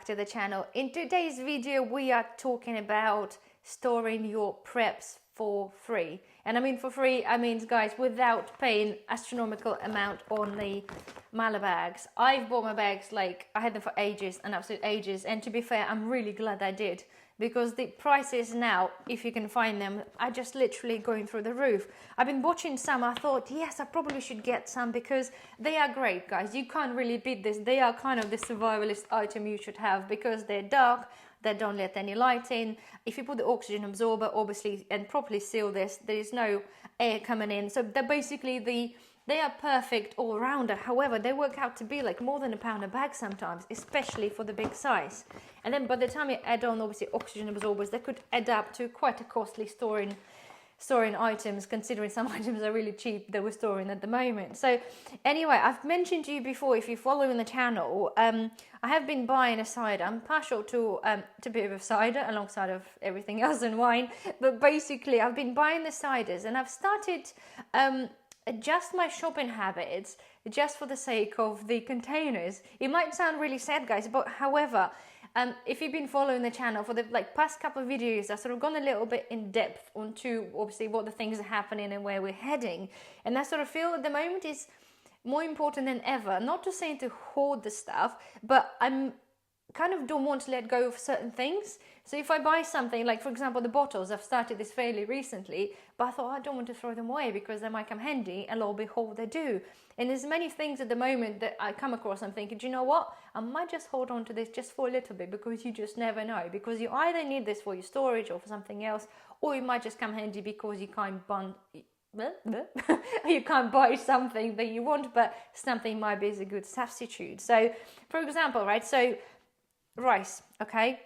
back to the channel. In today's video we are talking about storing your preps for free. And I mean for free, I mean guys, without paying astronomical amount on the Mala bags. I've bought my bags, like I had them for ages and absolute ages, and to be fair, I'm really glad I did, because the prices now, if you can find them, are just literally going through the roof. I've been watching some, I thought, yes, I probably should get some because they are great, guys. You can't really beat this. They are kind of the survivalist item you should have because they're dark, they don't let any light in. If you put the oxygen absorber, obviously, and properly seal this, there is no air coming in. So they're basically they are perfect all-rounder. However, they work out to be like more than £1 a bag sometimes, especially for the big size. And then by the time you add on, obviously, oxygen absorbers, they could add up to quite a costly storing items, considering some items are really cheap that we're storing at the moment. So anyway, I've mentioned to you before, if you're following the channel, I have been buying a cider. I'm partial to a bit of cider alongside of everything else and wine, but basically I've been buying the ciders, and I've started adjust my shopping habits just for the sake of the containers. It might sound really sad, guys, but however, if you've been following the channel for the past couple of videos, I've sort of gone a little bit in depth onto obviously what the things are happening and where we're heading, and I sort of feel at the moment is more important than ever, not to say to hoard the stuff, but I'm kind of don't want to let go of certain things. So if I buy something, like for example the bottles, I've started this fairly recently, but I thought I don't want to throw them away because they might come handy, and lo and behold they do. And there's many things at the moment that I come across, I'm thinking, do you know what, I might just hold on to this just for a little bit, because you just never know, because you either need this for your storage or for something else, or it might just come handy because you can't you can't buy something that you want, but something might be a good substitute. So for example, right, so rice, okay,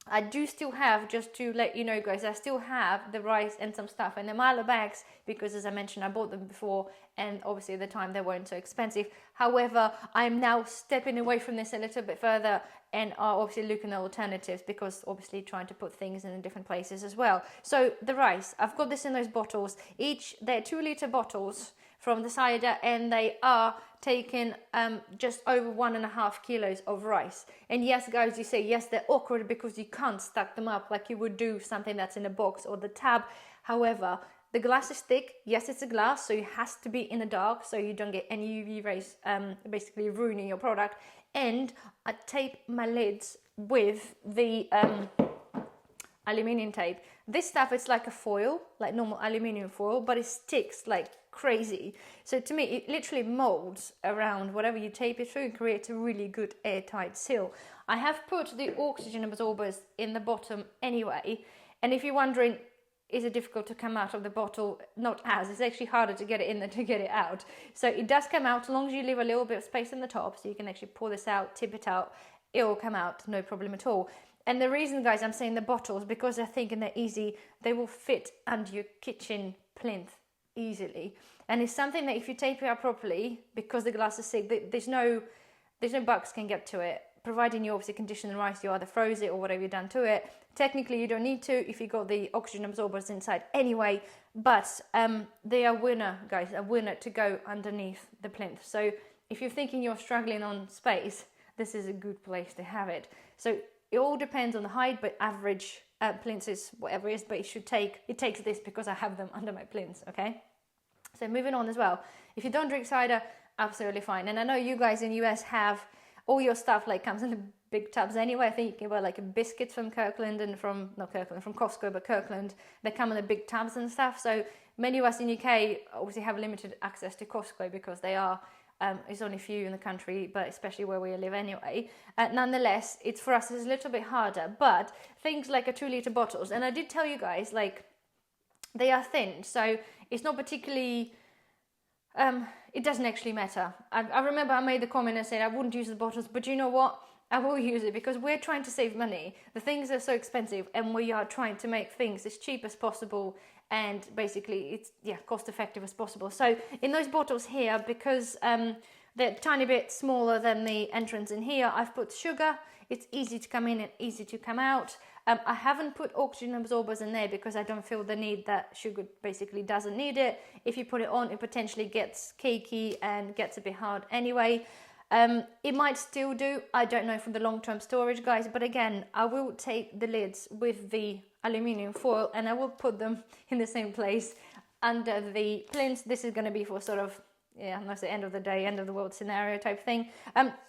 I do still have, just to let you know guys, I still have the rice and some stuff in the Milo bags, because as I mentioned, I bought them before, and obviously at the time they weren't so expensive. However, I'm now stepping away from this a little bit further and are obviously looking at alternatives, because obviously trying to put things in different places as well. So the rice, I've got this in those bottles, each they're 2-litre bottles from the cider, and they are taking just over 1.5 kilos of rice. And yes, guys, you say yes, they're awkward because you can't stack them up like you would do something that's in a box or the tab. However, the glass is thick. Yes, it's a glass, so it has to be in the dark so you don't get any UV rays basically ruining your product. And I tape my lids with the aluminium tape. This stuff, it's like a foil, like normal aluminium foil, but it sticks like crazy. So to me, it literally molds around whatever you tape it through and creates a really good airtight seal. I have put the oxygen absorbers in the bottom anyway, and if you're wondering, is it difficult to come out of the bottle? Not as, it's actually harder to get it in than to get it out. So it does come out, as long as you leave a little bit of space in the top, so you can actually pull this out, tip it out, it will come out, no problem at all. And the reason, guys, I'm saying the bottles, because I think they're easy, they will fit under your kitchen plinth easily. And it's something that if you tape it up properly, because the glass is thick, there's no bugs can get to it, providing you obviously condition the rice, you either froze it or whatever you've done to it. Technically you don't need to if you got the oxygen absorbers inside anyway, but they are winner, guys, a winner to go underneath the plinth. So if you're thinking you're struggling on space, this is a good place to have it. So it all depends on the height, but average plinths is whatever it is, but it takes this because I have them under my plinths, okay? So moving on as well, if you don't drink cider, absolutely fine. And I know you guys in US have all your stuff like comes in the big tubs anyway. I think you can buy like a biscuits from Kirkland and from Costco, but Kirkland, they come in the big tubs and stuff. So many of us in UK obviously have limited access to Costco because they are it's only a few in the country, but especially where we live anyway. Nonetheless, it's for us, it's a little bit harder, but things like a 2-litre bottles, and I did tell you guys, like, they are thin, so it's not particularly, it doesn't actually matter. I remember I made the comment and said I wouldn't use the bottles, but you know what? I will use it because we're trying to save money. The things are so expensive, and we are trying to make things as cheap as possible, and basically it's cost effective as possible. So in those bottles here, because they're a tiny bit smaller than the entrance in here, I've put sugar. It's easy to come in and easy to come out. I haven't put oxygen absorbers in there because I don't feel the need, that sugar basically doesn't need it. If you put it on, it potentially gets cakey and gets a bit hard anyway. It might still do, I don't know, for the long-term storage, guys, but again, I will tape the lids with the aluminium foil and I will put them in the same place under the plinth. This is going to be for sort of, yeah, that's the end of the day, end of the world scenario type thing.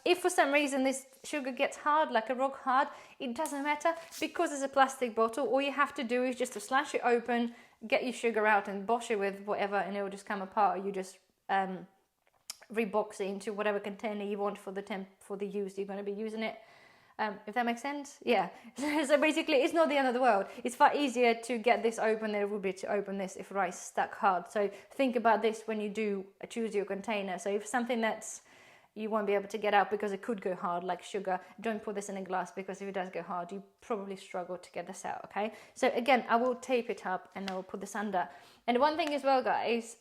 If for some reason this sugar gets hard, like a rock hard, it doesn't matter, because it's a plastic bottle. All you have to do is just to slash it open, get your sugar out and bosh it with whatever, and it will just come apart. Or you just rebox it into whatever container you want for the use you're going to be using it. If that makes sense, yeah. So basically, it's not the end of the world. It's far easier to get this open than it would be to open this if rice stuck hard. So think about this when you do choose your container. So if something that's you won't be able to get out because it could go hard, like sugar, don't put this in a glass, because if it does go hard, you probably struggle to get this out. Okay. So again, I will tape it up and I will put this under. And one thing as well, guys,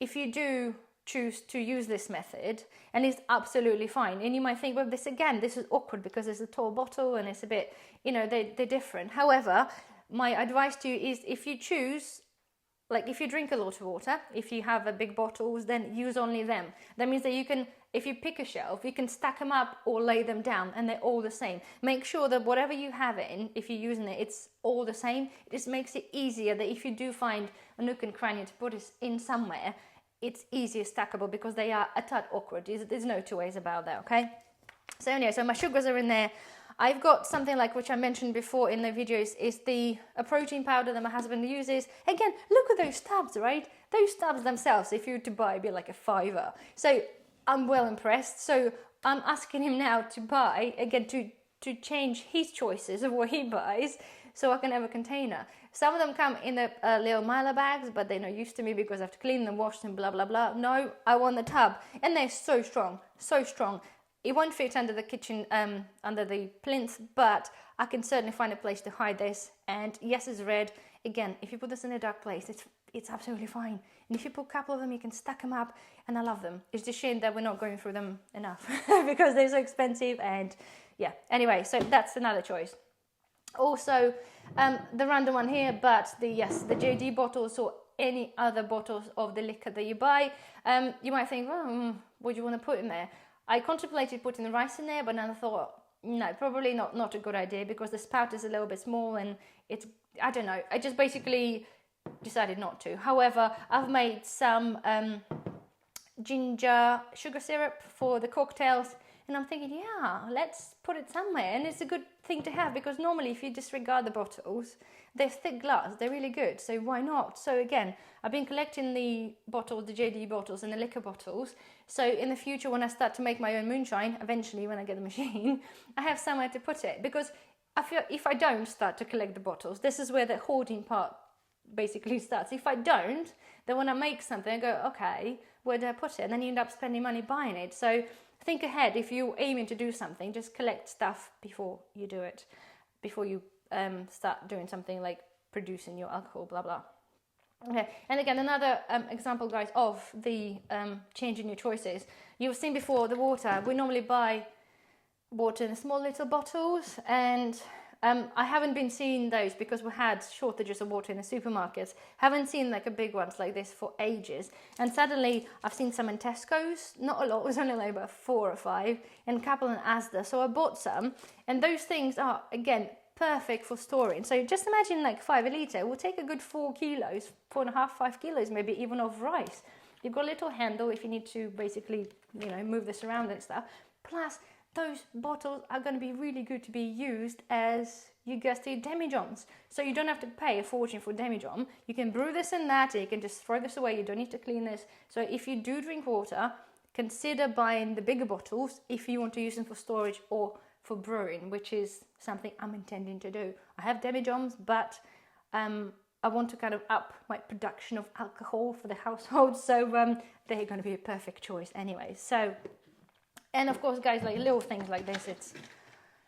if you do choose to use this method, and it's absolutely fine, and you might think, well, this is awkward because it's a tall bottle and it's a bit, they're different. However, my advice to you is, if you choose, like if you drink a lot of water, if you have a big bottles, then use only them. That means that you can, if you pick a shelf, you can stack them up or lay them down and they're all the same. Make sure that whatever you have in, if you're using it, it's all the same. It just makes it easier that if you do find a nook and cranny to put it in somewhere, it's easier stackable, because they are a tad awkward. There's no two ways about that, okay? So anyway, so my sugars are in there. I've got something like, which I mentioned before in the videos, is a protein powder that my husband uses. Again, look at those tubs, right? Those tubs themselves, if you were to buy, it'd be like a £5. So I'm well impressed. So I'm asking him now to buy, again, to change his choices of what he buys, so I can have a container. Some of them come in the little Milo bags, but they're no use to me because I have to clean them, wash them, blah, blah, blah. No, I want the tub. And they're so strong, so strong. It won't fit under the kitchen, under the plinth, but I can certainly find a place to hide this. And yes, it's red. Again, if you put this in a dark place, it's absolutely fine. And if you put a couple of them, you can stack them up, and I love them. It's just a shame that we're not going through them enough because they're so expensive. And yeah, anyway, so that's another choice. Also, the random one here, but the JD bottles or any other bottles of the liquor that you buy, you might think, well, what do you want to put in there? I contemplated putting the rice in there, but then I thought, no, probably not a good idea, because the spout is a little bit small and I don't know. I just basically decided not to. However, I've made some ginger sugar syrup for the cocktails, and I'm thinking, yeah, let's put it somewhere. And it's a good thing to have, because normally if you disregard the bottles, they're thick glass, they're really good, so why not? So again, I've been collecting the bottles, the JD bottles and the liquor bottles, so in the future when I start to make my own moonshine, eventually when I get the machine, I have somewhere to put it. Because I feel if I don't start to collect the bottles, this is where the hoarding part basically starts. If I don't, then when I make something, I go, okay, where do I put it? And then you end up spending money buying it. So think ahead. If you're aiming to do something, just collect stuff before you do it, before you start doing something like producing your alcohol, blah, blah. Okay, and again, another example, guys, of the changing your choices. You've seen before the water. We normally buy water in small little bottles, and I haven't been seeing those because we had shortages of water in the supermarkets. Haven't seen like a big ones like this for ages. And suddenly I've seen some in Tesco's, not a lot, it was only like about 4 or 5, and a couple in Asda. So I bought some, and those things are, again, perfect for storing. So just imagine like 5 litre, it will take a good 4 kilos, 4.5, 5 kilos, maybe even of rice. You've got a little handle if you need to basically, move this around and stuff. Plus, those bottles are going to be really good to be used as you guessed it, demijohns. So you don't have to pay a fortune for demijohn. You can brew this and that, you can just throw this away, you don't need to clean this. So if you do drink water, consider buying the bigger bottles if you want to use them for storage or for brewing, which is something I'm intending to do. I have demijohns, but I want to kind of up my production of alcohol for the household, so they're going to be a perfect choice anyway. So, and of course, guys, like little things like this, it's,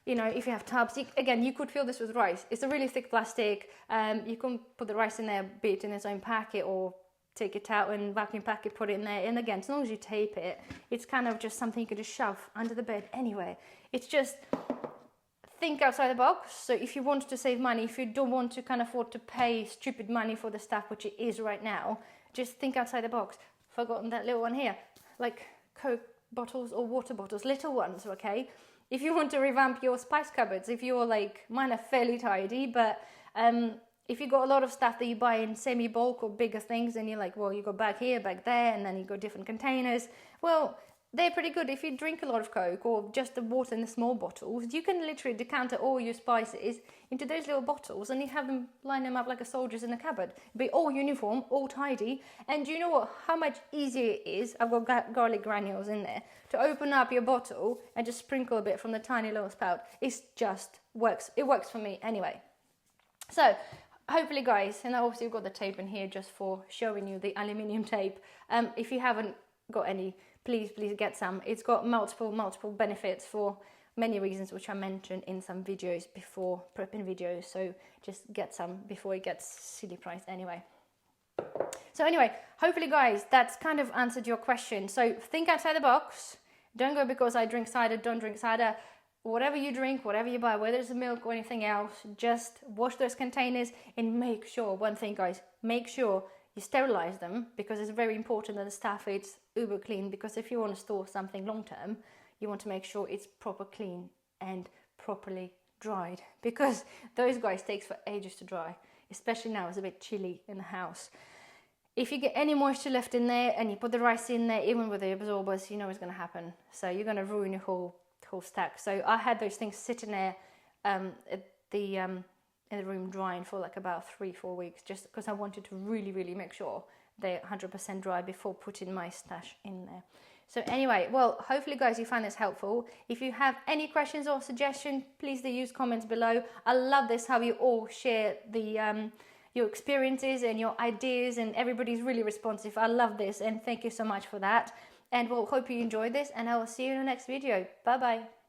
if you have tubs, again, you could fill this with rice. It's a really thick plastic. You can put the rice in there, be it in its own packet, or take it out and vacuum pack it, put it in there. And again, as long as you tape it, it's kind of just something you can just shove under the bed anyway. It's just think outside the box. So if you want to save money, if you don't want to kind of afford to pay stupid money for the stuff, which it is right now, just think outside the box. Forgotten that little one here, like Coke bottles or water bottles, little ones, okay? If you want to revamp your spice cupboards, if you're like, mine are fairly tidy, but if you got a lot of stuff that you buy in semi-bulk or bigger things, and you're like, well, you go back here, back there, and then you got different containers, well, they're pretty good. If you drink a lot of Coke or just the water in the small bottles, you can literally decanter all your spices into those little bottles, and you have them, line them up like a soldier's in a cupboard. Be all uniform, all tidy. And do you know what? How much easier it is? I've got garlic granules in there. To open up your bottle and just sprinkle a bit from the tiny little spout. It just works. It works for me anyway. So hopefully, guys, and obviously we've got the tape in here just for showing you the aluminium tape. If you haven't got any, please get some. It's got multiple benefits for many reasons, which I mentioned in some videos before, prepping videos. So just get some before it gets silly priced anyway. So anyway, hopefully, guys, that's kind of answered your question. So think outside the box. Don't go because I drink cider, don't drink cider. Whatever you drink, whatever you buy, whether it's milk or anything else, just wash those containers and make sure, one thing, guys, make sure you sterilize them, because it's very important that the stuff is uber clean, because if you want to store something long term, you want to make sure it's proper clean and properly dried, because those guys takes for ages to dry, especially now it's a bit chilly in the house. If you get any moisture left in there and you put the rice in there, even with the absorbers, you know what's going to happen. So you're going to ruin your whole stack. So I had those things sitting there in the room drying for like about 3-4 weeks, just because I wanted to really make sure they're 100% dry before putting my stash in there. So anyway, well, hopefully, guys, you find this helpful. If you have any questions or suggestions, please do use comments below. I love this, how you all share the your experiences and your ideas, and everybody's really responsive. I love this, and thank you so much for that. And we'll hope you enjoyed this, and I will see you in the next video. Bye bye.